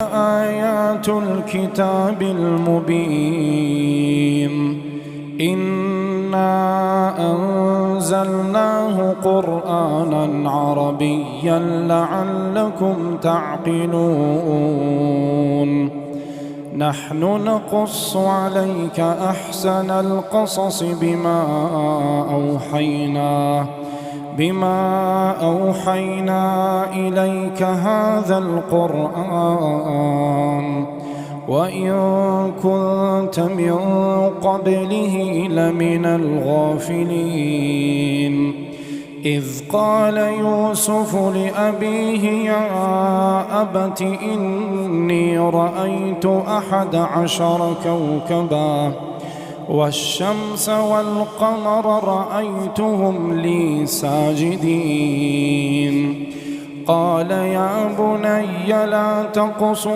آيات الكتاب المبين إنا أنزلناه قرآنا عربيا لعلكم تعقلون نحن نقص عليك أحسن القصص بما أوحينا إليك هذا القرآن وإن كنت من قبله لمن الغافلين إذ قال يوسف لأبيه يا أبت إني رأيت 11 كوكبا والشمس والقمر رأيتهم لي ساجدين قال يا بني لا تقص